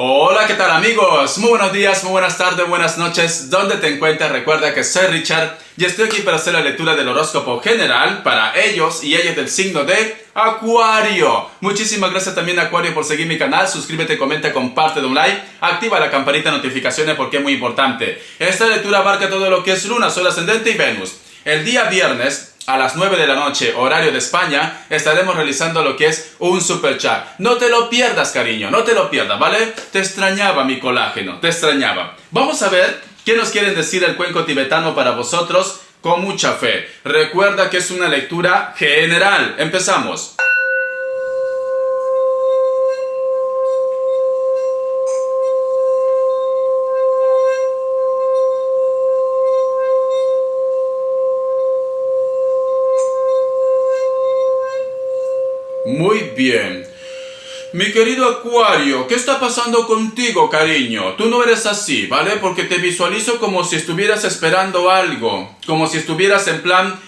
Hola, ¿qué tal amigos? Muy buenos días, muy buenas tardes, buenas noches. ¿Dónde te encuentras? Recuerda que soy Richard y estoy aquí para hacer la lectura del horóscopo general para ellos y ellas del signo de Acuario. Muchísimas gracias también Acuario por seguir mi canal. Suscríbete, comenta, comparte, da un like, activa la campanita de notificaciones porque es muy importante. Esta lectura abarca todo lo que es Luna, Sol ascendente y Venus. El día viernes a las 9 de la noche, horario de España, estaremos realizando lo que es un super chat. No te lo pierdas, cariño, no te lo pierdas, ¿vale? Te extrañaba mi colágeno, te extrañaba. Vamos a ver qué nos quieren decir el cuenco tibetano para vosotros con mucha fe. Recuerda que es una lectura general. Empezamos. Muy bien. Mi querido Acuario, ¿qué está pasando contigo, cariño? Tú no eres así, ¿vale? Porque te visualizo como si estuvieras esperando algo. Como si estuvieras en plan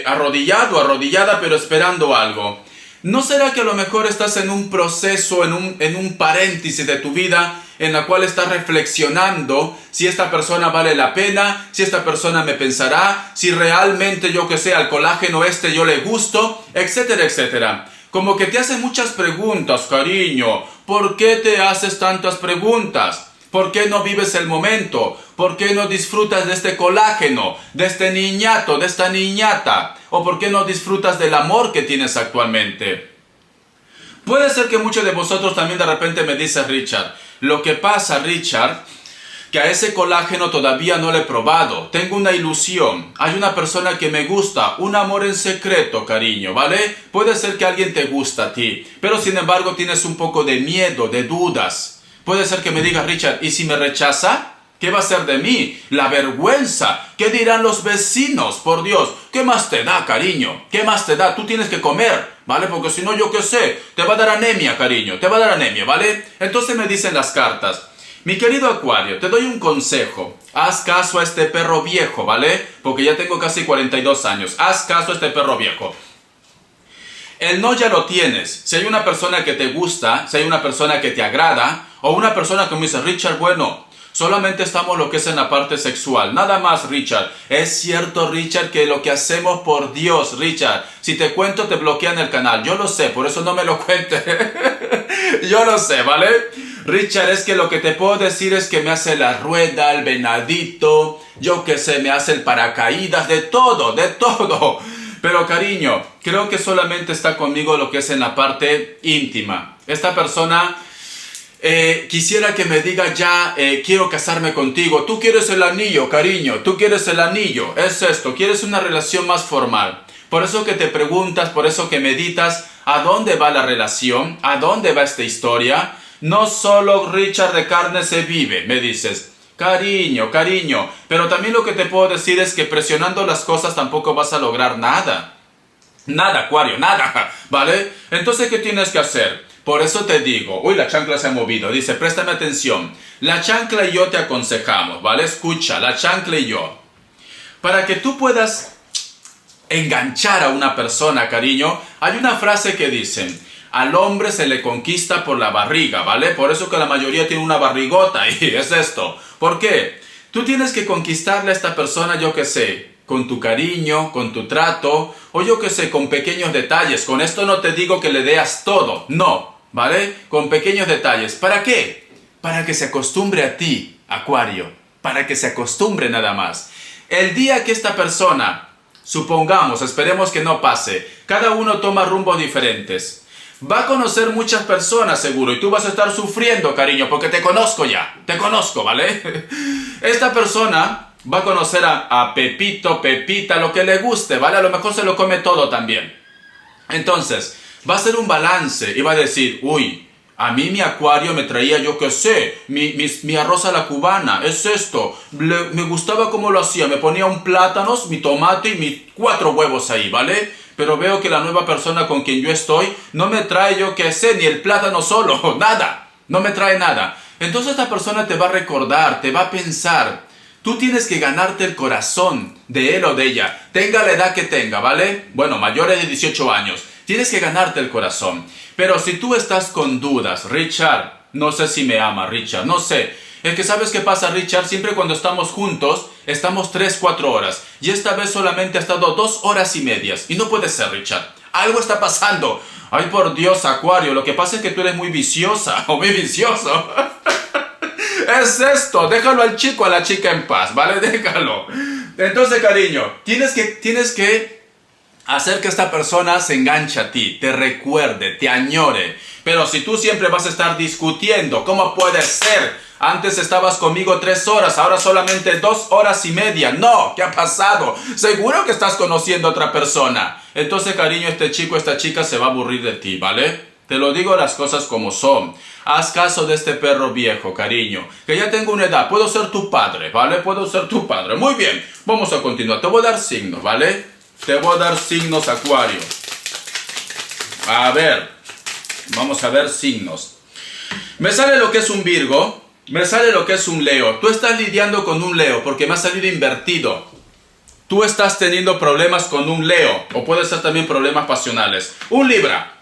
arrodillado, arrodillada, pero esperando algo. ¿No será que a lo mejor estás en un proceso, en un paréntesis de tu vida en la cual estás reflexionando si esta persona vale la pena, si esta persona me pensará, si realmente yo que sé, al colágeno yo le gusto, etcétera, etcétera? Como que te hacen muchas preguntas, cariño. ¿Por qué te haces tantas preguntas? ¿Por qué no vives el momento? ¿Por qué no disfrutas de este colágeno, de este niñato, de esta niñata? ¿O por qué no disfrutas del amor que tienes actualmente? Puede ser que muchos de vosotros también de repente me dicen, Richard, lo que pasa, Richard, que a ese colágeno todavía no lo he probado. Tengo una ilusión. Hay una persona que me gusta. Un amor en secreto, cariño, ¿vale? Puede ser que alguien te gusta a ti, pero sin embargo tienes un poco de miedo, de dudas. Puede ser que me digas, Richard, ¿y si me rechaza? ¿Qué va a ser de mí? La vergüenza. ¿Qué dirán los vecinos? Por Dios, ¿qué más te da, cariño? ¿Qué más te da? Tú tienes que comer, ¿vale? Porque si no, yo qué sé, te va a dar anemia, cariño. Te va a dar anemia, ¿vale? Entonces me dicen las cartas. Mi querido Acuario, te doy un consejo. Haz caso a este perro viejo, ¿vale? Porque ya tengo casi 42 años. Haz caso a este perro viejo. El no ya lo tienes. Si hay una persona que te gusta, si hay una persona que te agrada, o una persona que me dice, Richard, bueno, solamente estamos lo que es en la parte sexual. Nada más, Richard. Es cierto, Richard, que lo que hacemos por Dios, Richard. Si te cuento, te bloquean el canal. Yo lo sé, por eso no me lo cuentes. Yo lo sé, ¿vale? Richard, es que lo que te puedo decir es que me hace la rueda, el venadito, yo que sé, me hace el paracaídas, de todo, de todo. Pero cariño, creo que solamente está conmigo lo que es en la parte íntima. Esta persona quisiera que me diga ya, quiero casarme contigo. Tú quieres el anillo, cariño, tú quieres el anillo. Es esto, quieres una relación más formal. Por eso que te preguntas, por eso que meditas, ¿a dónde va la relación? ¿A dónde va esta historia? No solo Richard de carne se vive, me dices. Cariño, cariño. Pero también lo que te puedo decir es que presionando las cosas tampoco vas a lograr nada. Nada, Acuario, nada. ¿Vale? Entonces, ¿qué tienes que hacer? Por eso te digo, uy, la chancla se ha movido. Dice, préstame atención. La chancla y yo te aconsejamos, ¿vale? Escucha, la chancla y yo. Para que tú puedas enganchar a una persona, cariño, hay una frase que dicen, al hombre se le conquista por la barriga, ¿vale? Por eso que la mayoría tiene una barrigota y es esto. ¿Por qué? Tú tienes que conquistarle a esta persona, yo qué sé, con tu cariño, con tu trato, o yo qué sé, con pequeños detalles. Con esto no te digo que le deas todo, no, ¿vale? Con pequeños detalles. ¿Para qué? Para que se acostumbre a ti, Acuario. Para que se acostumbre nada más. El día que esta persona, supongamos, esperemos que no pase, cada uno toma rumbos diferentes. Va a conocer muchas personas seguro y tú vas a estar sufriendo, cariño, porque te conozco ya. Te conozco, ¿vale? Esta persona va a conocer a Pepito, Pepita, lo que le guste, ¿vale? A lo mejor se lo come todo también. Entonces, va a ser un balance y va a decir, uy, a mí mi Acuario me traía, yo qué sé, mi arroz a la cubana, es esto. Me gustaba cómo lo hacía, me ponía un plátano, mi tomate y mis 4 huevos ahí, ¿vale? Pero veo que la nueva persona con quien yo estoy no me trae, yo qué sé, ni el plátano solo, nada, no me trae nada. Entonces esta persona te va a recordar, te va a pensar. Tú tienes que ganarte el corazón de él o de ella, tenga la edad que tenga, ¿vale? Bueno, mayores de 18 años. Tienes que ganarte el corazón. Pero si tú estás con dudas, Richard, No sé si me ama, Richard, no sé. Es que ¿sabes qué pasa, Richard? Siempre cuando estamos juntos, estamos 3, 4 horas. Y esta vez solamente ha estado 2 horas y medias. Y no puede ser, Richard. Algo está pasando. Ay, por Dios, Acuario, lo que pasa es que tú eres muy viciosa o muy vicioso. Es esto, déjalo al chico, a la chica en paz, ¿vale? Déjalo. Entonces, cariño, tienes que hacer que esta persona se enganche a ti, te recuerde, te añore. Pero si tú siempre vas a estar discutiendo, ¿cómo puede ser? Antes estabas conmigo 3 horas, ahora solamente 2 horas y media. No, ¿qué ha pasado? Seguro que estás conociendo a otra persona. Entonces, cariño, este chico, esta chica se va a aburrir de ti, ¿vale? Te lo digo las cosas como son. Haz caso de este perro viejo, cariño. Que ya tengo una edad. Puedo ser tu padre, ¿vale? Puedo ser tu padre. Muy bien. Vamos a continuar. Te voy a dar signos, ¿vale? Te voy a dar signos, Acuario. A ver. Vamos a ver signos. Me sale lo que es un Virgo. Me sale lo que es un Leo. Tú estás lidiando con un Leo porque me ha salido invertido. Tú estás teniendo problemas con un Leo. O puede ser también problemas pasionales. Un Libra.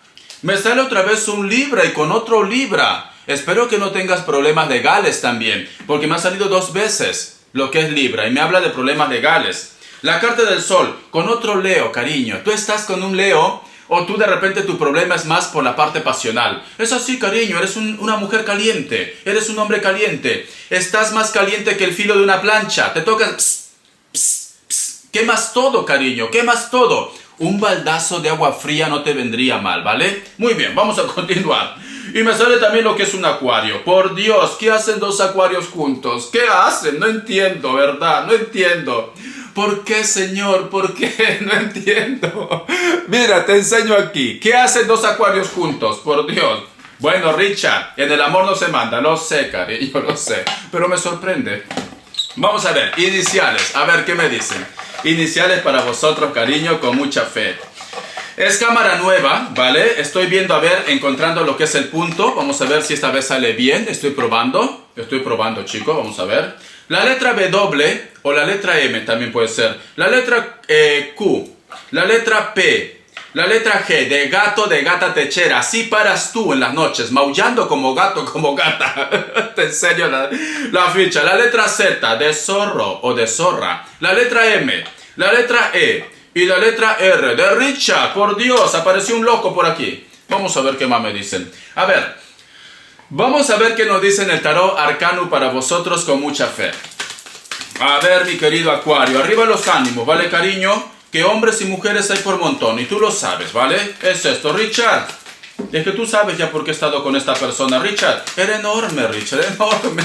Me sale otra vez un Libra y con otro Libra. Espero que no tengas problemas legales también, porque me ha salido 2 veces lo que es Libra y me habla de problemas legales. La carta del Sol, con otro Leo, cariño. Tú estás con un Leo o tú de repente tu problema es más por la parte pasional. Es así, cariño, eres una mujer caliente, eres un hombre caliente. Estás más caliente que el filo de una plancha. Te tocas... Pss, pss, pss. Quemas todo, cariño, quemas todo. Un baldazo de agua fría no te vendría mal, ¿vale? Muy bien, vamos a continuar. Y me sale también lo que es un Acuario. Por Dios, ¿qué hacen 2 Acuarios juntos? ¿Qué hacen? No entiendo, ¿verdad? No entiendo. ¿Por qué, señor? ¿Por qué? No entiendo. Mira, te enseño aquí. ¿Qué hacen 2 Acuarios juntos? Por Dios. Bueno, Richard, en el amor no se manda. Lo sé, cariño, lo sé. Pero me sorprende. Vamos a ver, iniciales. A ver, ¿qué me dicen? Iniciales para vosotros, cariño, con mucha fe. Es cámara nueva, ¿vale? Estoy viendo, a ver, encontrando lo que es el punto. Vamos a ver si esta vez sale bien. Estoy probando, chicos. Vamos a ver. La letra W o la letra M también puede ser. La letra Q, la letra P, la letra G, de gato, de gata techera. Así paras tú en las noches, maullando como gato, como gata. Te enseño la ficha. La letra Z, de zorro o de zorra. La letra M, la letra E y la letra R, de Richard. Por Dios, apareció un loco por aquí. Vamos a ver qué más me dicen. A ver, vamos a ver qué nos dicen el tarot arcano para vosotros con mucha fe. A ver, mi querido Acuario, arriba los ánimos, ¿vale, cariño? Que hombres y mujeres hay por montón y tú lo sabes, ¿vale? Es esto, Richard. Es que tú sabes ya por qué he estado con esta persona, Richard. Era enorme, Richard, enorme.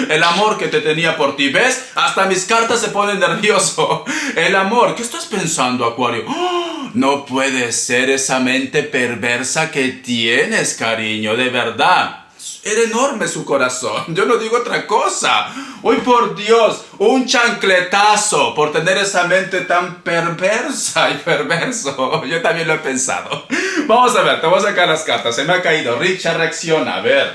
El amor que te tenía por ti, ¿ves? Hasta mis cartas se ponen nervioso. El amor, ¿qué estás pensando, Acuario? ¡Oh! No puede ser esa mente perversa que tienes, cariño, de verdad. Era enorme su corazón, yo no digo otra cosa. Hoy por Dios, un chancletazo por tener esa mente tan perversa y perverso. Yo también lo he pensado. Vamos a ver, te voy a sacar las cartas. Se me ha caído. Richard reacciona, a ver.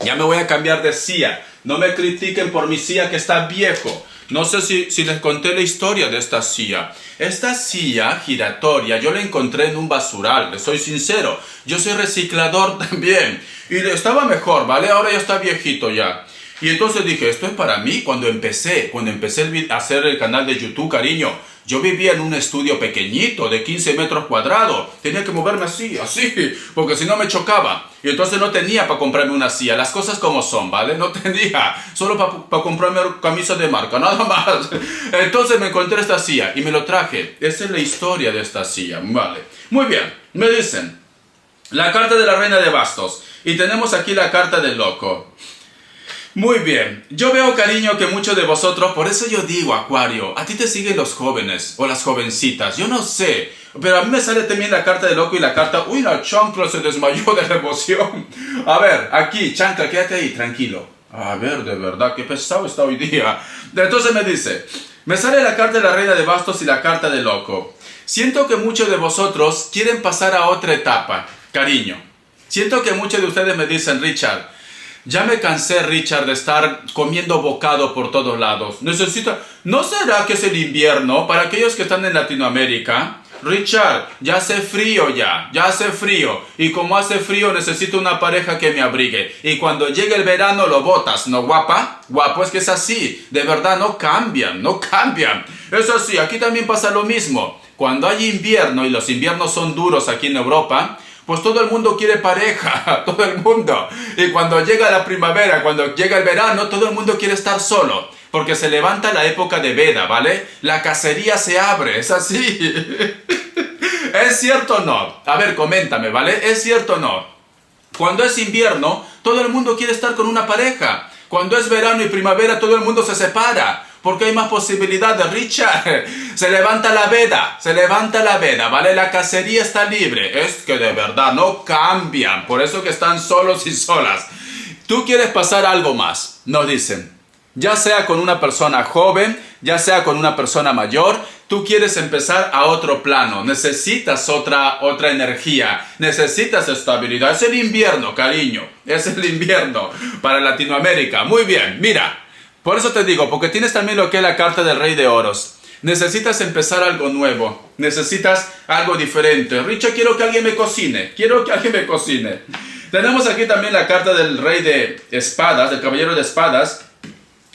Ya me voy a cambiar de silla. No me critiquen por mi silla que está viejo. No sé si les conté la historia de esta silla. Esta silla giratoria yo la encontré en un basural, les soy sincero. Yo soy reciclador también. Y estaba mejor, ¿vale? Ahora ya está viejito ya. Y entonces dije, esto es para mí. Cuando empecé a hacer el canal de YouTube, cariño, yo vivía en un estudio pequeñito de 15 metros cuadrados. Tenía que moverme así, porque si no me chocaba. Y entonces no tenía para comprarme una silla. Las cosas como son, ¿vale? No tenía. Solo para comprarme camisas de marca, nada más. Entonces me encontré esta silla y me lo traje. Esa es la historia de esta silla, ¿vale? Muy bien, me dicen la carta de la reina de bastos. Y tenemos aquí la carta del loco. Muy bien, yo veo, cariño, que muchos de vosotros, por eso yo digo, Acuario, a ti te siguen los jóvenes o las jovencitas, yo no sé, pero a mí me sale también la carta del loco y la carta, uy, la chancla se desmayó de la emoción. A ver, aquí, chancla, quédate ahí, tranquilo. A ver, de verdad, qué pesado está hoy día. Entonces me dice, me sale la carta de la reina de bastos y la carta del loco. Siento que muchos de vosotros quieren pasar a otra etapa, cariño. Siento que muchos de ustedes me dicen, Richard, ya me cansé, Richard, de estar comiendo bocado por todos lados. ¿No será que es el invierno? Para aquellos que están en Latinoamérica, Richard, ya hace frío ya hace frío. Y como hace frío necesito una pareja que me abrigue. Y cuando llegue el verano lo botas, ¿no, guapa? Guapo, es que es así. De verdad, no cambian. Es así, aquí también pasa lo mismo. Cuando hay invierno, y los inviernos son duros aquí en Europa, pues todo el mundo quiere pareja, todo el mundo. Y cuando llega la primavera, cuando llega el verano, todo el mundo quiere estar solo. Porque se levanta la época de veda, ¿vale? La cacería se abre, es así. ¿Es cierto o no? A ver, coméntame, ¿vale? ¿Es cierto o no? Cuando es invierno, todo el mundo quiere estar con una pareja. Cuando es verano y primavera, todo el mundo se separa. Porque hay más posibilidades, Richard. Se levanta la veda, ¿vale? La cacería está libre. Es que de verdad no cambian. Por eso que están solos y solas. Tú quieres pasar algo más, nos dicen. Ya sea con una persona joven, ya sea con una persona mayor, tú quieres empezar a otro plano. Necesitas otra energía. Necesitas estabilidad. Es el invierno, cariño. Es el invierno para Latinoamérica. Muy bien, mira. Por eso te digo, porque tienes también lo que es la carta del Rey de Oros. Necesitas empezar algo nuevo. Necesitas algo diferente. Richard, quiero que alguien me cocine. Tenemos aquí también la carta del Rey de Espadas, del Caballero de Espadas.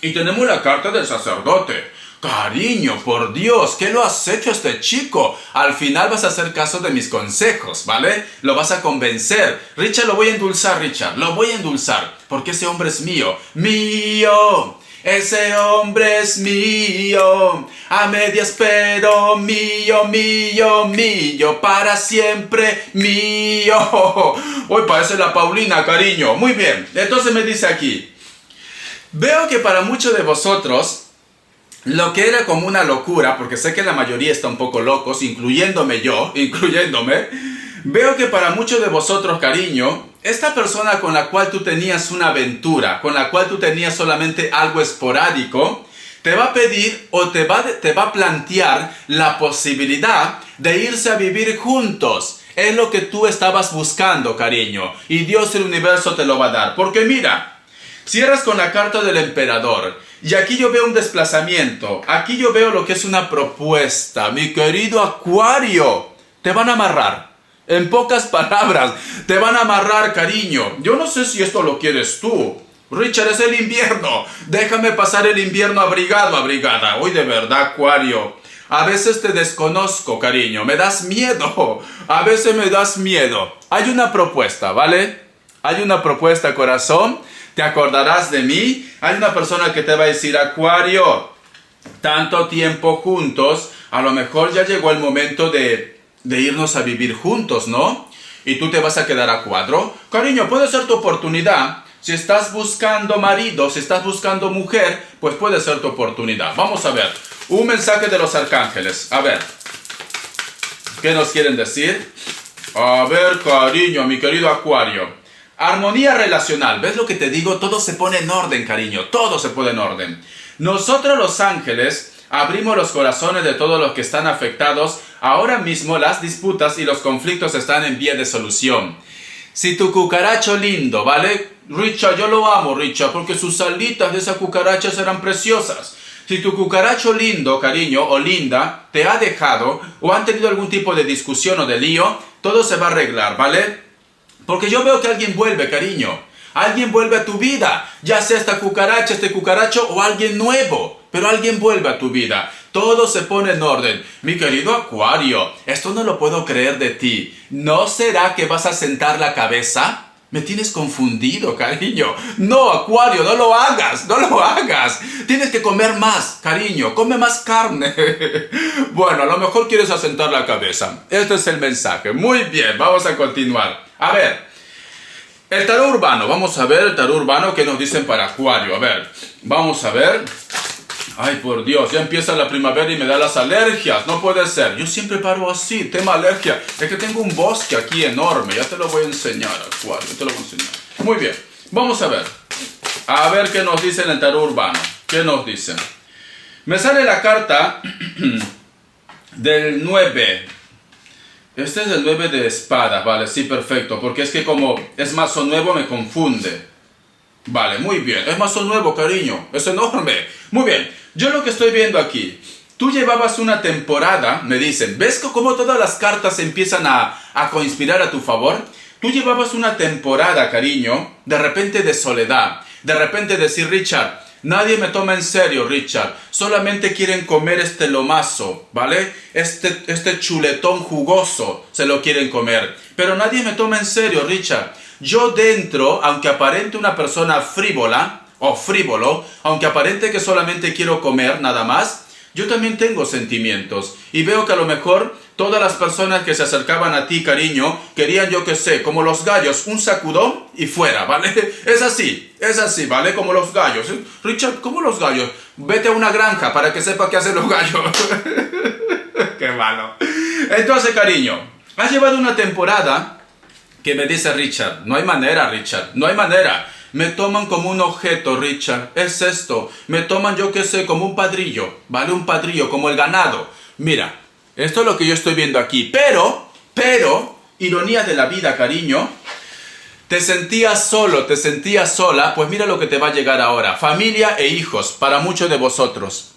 Y tenemos la carta del sacerdote. Cariño, por Dios, ¿qué lo has hecho a este chico? Al final vas a hacer caso de mis consejos, ¿vale? Lo vas a convencer. Richard, lo voy a endulzar, porque ese hombre es mío. ¡Mío! Ese hombre es mío, a medias pero mío, para siempre mío. Hoy parece la Paulina, cariño. Muy bien, entonces me dice aquí. Veo que para muchos de vosotros, lo que era como una locura, porque sé que la mayoría está un poco locos, incluyéndome, veo que para muchos de vosotros, cariño, esta persona con la cual tú tenías una aventura, con la cual tú tenías solamente algo esporádico, te va a pedir o te va a plantear la posibilidad de irse a vivir juntos. Es lo que tú estabas buscando, cariño, y Dios, el universo, te lo va a dar. Porque mira, cierras con la carta del emperador. Y aquí yo veo un desplazamiento. Aquí yo veo lo que es una propuesta. Mi querido Acuario, te van a amarrar. En pocas palabras, te van a amarrar, cariño. Yo no sé si esto lo quieres tú. Richard, es el invierno. Déjame pasar el invierno abrigado, abrigada. Hoy de verdad, Acuario. A veces te desconozco, cariño. Me das miedo. A veces me das miedo. Hay una propuesta, ¿vale? Hay una propuesta, corazón. Te acordarás de mí. Hay una persona que te va a decir, Acuario, tanto tiempo juntos, a lo mejor ya llegó el momento de irnos a vivir juntos, ¿no? Y tú te vas a quedar a cuadro. Cariño, puede ser tu oportunidad. Si estás buscando marido, si estás buscando mujer, pues puede ser tu oportunidad. Vamos a ver. Un mensaje de los arcángeles. A ver. ¿Qué nos quieren decir? A ver, cariño, mi querido Acuario. Armonía relacional. ¿Ves lo que te digo? Todo se pone en orden, cariño. Todo se pone en orden. Nosotros los ángeles abrimos los corazones de todos los que están afectados. Ahora mismo las disputas y los conflictos están en vía de solución. Si tu cucaracho lindo, ¿vale? Richard, yo lo amo, Richard, porque sus alitas de esa cucaracha serán preciosas. Si tu cucaracho lindo, cariño, o linda, te ha dejado, o han tenido algún tipo de discusión o de lío, todo se va a arreglar, ¿vale? Porque yo veo que alguien vuelve, cariño. Alguien vuelve a tu vida. Ya sea esta cucaracha, este cucaracho, o alguien nuevo. Pero alguien vuelve a tu vida. Todo se pone en orden. Mi querido Acuario, esto no lo puedo creer de ti. ¿No será que vas a sentar la cabeza? Me tienes confundido, cariño. No, Acuario, no lo hagas, no lo hagas. Tienes que comer más, cariño. Come más carne. Bueno, a lo mejor quieres asentar la cabeza. Este es el mensaje. Muy bien, vamos a continuar. A ver, el tarot urbano. Vamos a ver el tarot urbano que nos dicen para Acuario. A ver, vamos a ver. Ay, por Dios, ya empieza la primavera y me da las alergias. No puede ser. Yo siempre paro así, tema alergia. Es que tengo un bosque aquí enorme. Ya te lo voy a enseñar, Acuario. Te lo voy a enseñar. Muy bien. Vamos a ver. A ver qué nos dicen el tarot urbano. ¿Qué nos dicen? Me sale la carta del 9. Este es el 9 de espadas. Vale, sí, perfecto. Porque es que como es mazo nuevo me confunde. Vale, muy bien. Es mazo nuevo, cariño. Es enorme. Muy bien. Yo lo que estoy viendo aquí, Tú llevabas una temporada, me dicen, ¿ves cómo todas las cartas empiezan a conspirar a tu favor? Tú llevabas una temporada, cariño, de repente de soledad, de repente decir, Richard, nadie me toma en serio, Richard, solamente quieren comer este lomazo, ¿vale? Este chuletón jugoso se lo quieren comer, pero nadie me toma en serio, Richard. Yo dentro, aunque aparente una persona frívola o frívolo, aunque aparente que solamente quiero comer nada más, yo también tengo sentimientos y veo que a lo mejor todas las personas que se acercaban a ti, cariño, querían, yo qué sé, como los gallos, un sacudón y fuera, ¿vale? Es así, ¿vale? Como los gallos. Richard, ¿cómo los gallos? Vete a una granja para que sepa qué hacen los gallos. Qué malo. Entonces, cariño, has llevado una temporada que me dice Richard, no hay manera, Richard, no hay manera. Me toman como un objeto, Richard. Es esto. Me toman, yo qué sé, como un padrillo. ¿Vale? Un padrillo, como el ganado. Mira, esto es lo que yo estoy viendo aquí. Pero, ironía de la vida, cariño. Te sentías solo, te sentías sola. Pues mira lo que te va a llegar ahora. Familia e hijos, para muchos de vosotros.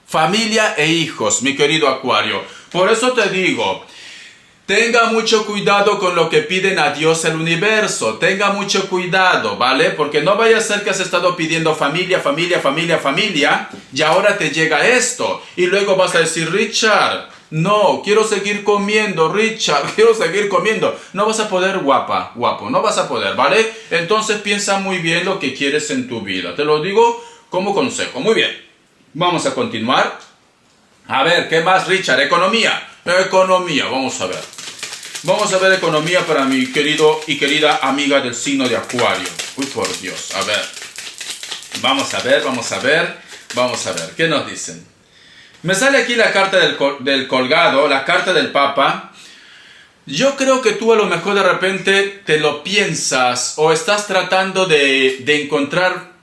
Familia e hijos, mi querido Acuario. Por eso te digo, tenga mucho cuidado con lo que piden a Dios el universo. Tenga mucho cuidado, ¿vale? Porque no vaya a ser que has estado pidiendo familia, familia, familia, familia, y ahora te llega esto. Y luego vas a decir, Richard, no, quiero seguir comiendo, Richard, quiero seguir comiendo. No vas a poder, guapo, no vas a poder, ¿vale? Entonces piensa muy bien lo que quieres en tu vida. Te lo digo como consejo. Muy bien, vamos a continuar. A ver, ¿qué más, Richard? Economía, vamos a ver. Vamos a ver economía para mi querido y querida amiga del signo de Acuario. Uy, por Dios, a ver. Vamos a ver. ¿Qué nos dicen? Me sale aquí la carta del colgado, la carta del Papa. Yo creo que tú a lo mejor de repente te lo piensas o estás tratando de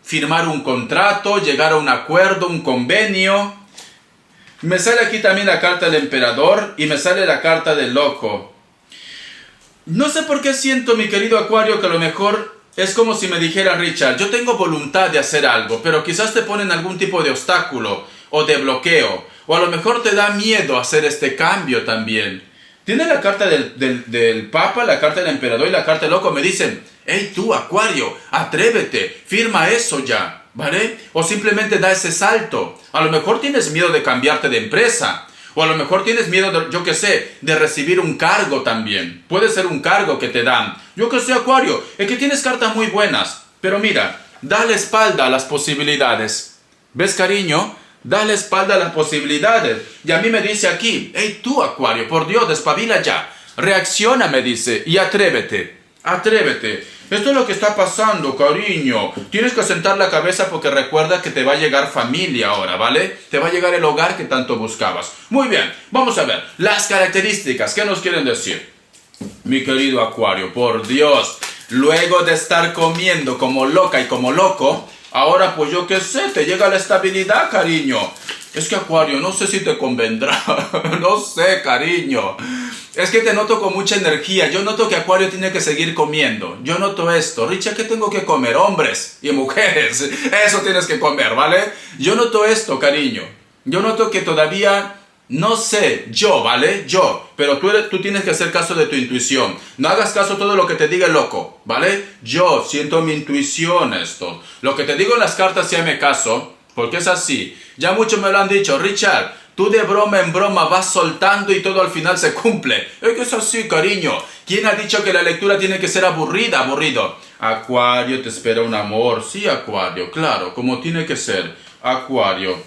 firmar un contrato, llegar a un acuerdo, un convenio. Me sale aquí también la carta del emperador y me sale la carta del loco. No sé por qué siento, mi querido Acuario, que a lo mejor es como si me dijera Richard, yo tengo voluntad de hacer algo, pero quizás te ponen algún tipo de obstáculo o de bloqueo, o a lo mejor te da miedo hacer este cambio también. Tiene la carta del Papa, la carta del emperador y la carta del loco. Me dicen, hey tú, Acuario, atrévete, firma eso ya, ¿vale? O simplemente da ese salto. A lo mejor tienes miedo de cambiarte de empresa. O a lo mejor tienes miedo, yo qué sé, de recibir un cargo también. Puede ser un cargo que te dan. Yo qué sé, Acuario, es que tienes cartas muy buenas. Pero mira, dale espalda a las posibilidades. ¿Ves, cariño? Dale espalda a las posibilidades. Y a mí me dice aquí, hey tú, Acuario, por Dios, despabila ya. Reacciona, me dice, y atrévete. Atrévete. Esto es lo que está pasando, cariño. Tienes que sentar la cabeza porque recuerda que te va a llegar familia ahora, ¿vale? Te va a llegar el hogar que tanto buscabas. Muy bien, vamos a ver. Las características, ¿qué nos quieren decir? Mi querido Acuario, por Dios. Luego de estar comiendo como loca y como loco, ahora pues yo qué sé, te llega la estabilidad, cariño. Es que Acuario, no sé si te convendrá. No sé, cariño. Es que te noto con mucha energía. Yo noto que Acuario tiene que seguir comiendo. Yo noto esto. Richard, ¿qué tengo que comer? Hombres y mujeres. Eso tienes que comer, ¿vale? Yo noto esto, cariño. Yo noto que todavía, no sé, yo, ¿vale? Yo. Pero tú tienes que hacer caso de tu intuición. No hagas caso a todo lo que te diga el loco, ¿vale? Yo siento mi intuición esto. Lo que te digo en las cartas, sí hazme caso, porque es así. Ya muchos me lo han dicho. Richard, tú de broma en broma vas soltando y todo al final se cumple. Es que es así, cariño. ¿Quién ha dicho que la lectura tiene que ser aburrida? Aburrido. Acuario, te espera un amor. Sí, Acuario, claro, como tiene que ser. Acuario,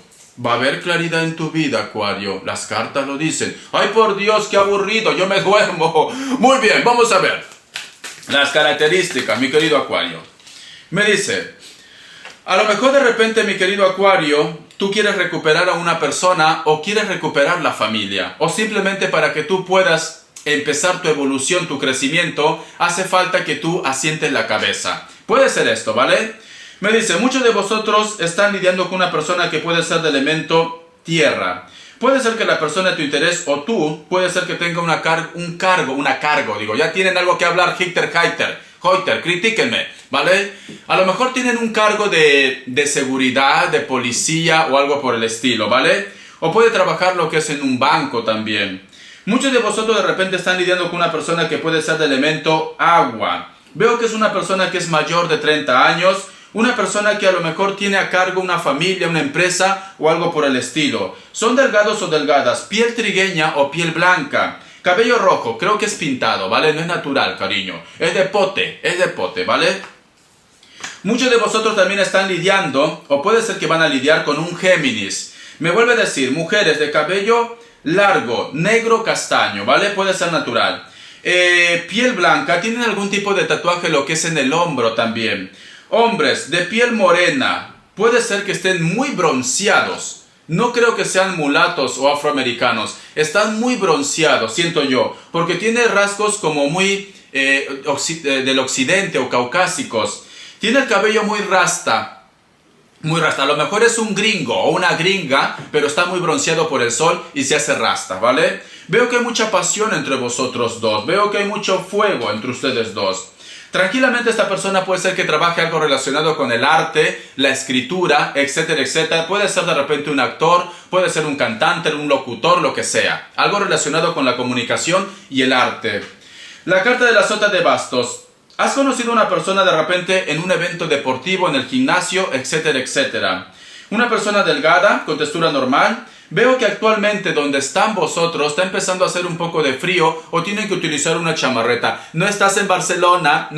va a haber claridad en tu vida, Acuario. Las cartas lo dicen. Ay, por Dios, qué aburrido, yo me duermo. Muy bien, vamos a ver. Las características, mi querido Acuario. Me dice, a lo mejor de repente, mi querido Acuario, tú quieres recuperar a una persona o quieres recuperar la familia. O simplemente para que tú puedas empezar tu evolución, tu crecimiento, hace falta que tú asientes la cabeza. Puede ser esto, ¿vale? Me dice, muchos de vosotros están lidiando con una persona que puede ser de elemento tierra. Puede ser que la persona de tu interés o tú, puede ser que tenga un cargo, ya tienen algo que hablar, Hoiter, critíquenme, ¿vale? A lo mejor tienen un cargo de seguridad, de policía o algo por el estilo, ¿vale? O puede trabajar lo que es en un banco también. Muchos de vosotros de repente están lidiando con una persona que puede ser de elemento agua. Veo que es una persona que es mayor de 30 años, una persona que a lo mejor tiene a cargo una familia, una empresa o algo por el estilo. Son delgados o delgadas, piel trigueña o piel blanca. Cabello rojo, creo que es pintado, ¿vale? No es natural, cariño. Es de pote, ¿vale? Muchos de vosotros también están lidiando, o puede ser que van a lidiar con un Géminis. Me vuelve a decir, mujeres de cabello largo, negro, castaño, ¿vale? Puede ser natural. Piel blanca, tienen algún tipo de tatuaje, lo que es en el hombro también. Hombres de piel morena, puede ser que estén muy bronceados. No creo que sean mulatos o afroamericanos. Están muy bronceados, siento yo, porque tiene rasgos como muy del occidente o caucásicos. Tiene el cabello muy rasta. Muy rasta, a lo mejor es un gringo o una gringa, pero está muy bronceado por el sol y se hace rasta, ¿vale? Veo que hay mucha pasión entre vosotros dos, veo que hay mucho fuego entre ustedes dos. Tranquilamente esta persona puede ser que trabaje algo relacionado con el arte, la escritura, etcétera, etcétera. Puede ser de repente un actor, puede ser un cantante, un locutor, lo que sea. Algo relacionado con la comunicación y el arte. La carta de la sota de bastos. ¿Has conocido a una persona de repente en un evento deportivo, en el gimnasio, etcétera, etcétera? Una persona delgada, con textura normal. Veo que actualmente donde están vosotros está empezando a hacer un poco de frío o tienen que utilizar una chamarreta. No estás en Barcelona,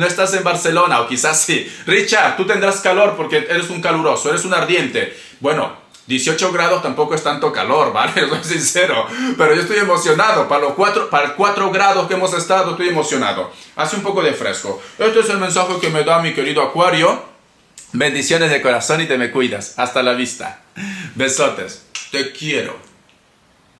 o quizás sí. Richard, tú tendrás calor porque eres un caluroso, eres un ardiente. Bueno, 18 grados tampoco es tanto calor, ¿vale? Soy sincero, pero yo estoy emocionado. Para 4 grados que hemos estado, estoy emocionado. Hace un poco de fresco. Este es el mensaje que me da mi querido Acuario. Bendiciones de corazón y te me cuidas. Hasta la vista. Besotes. Te quiero.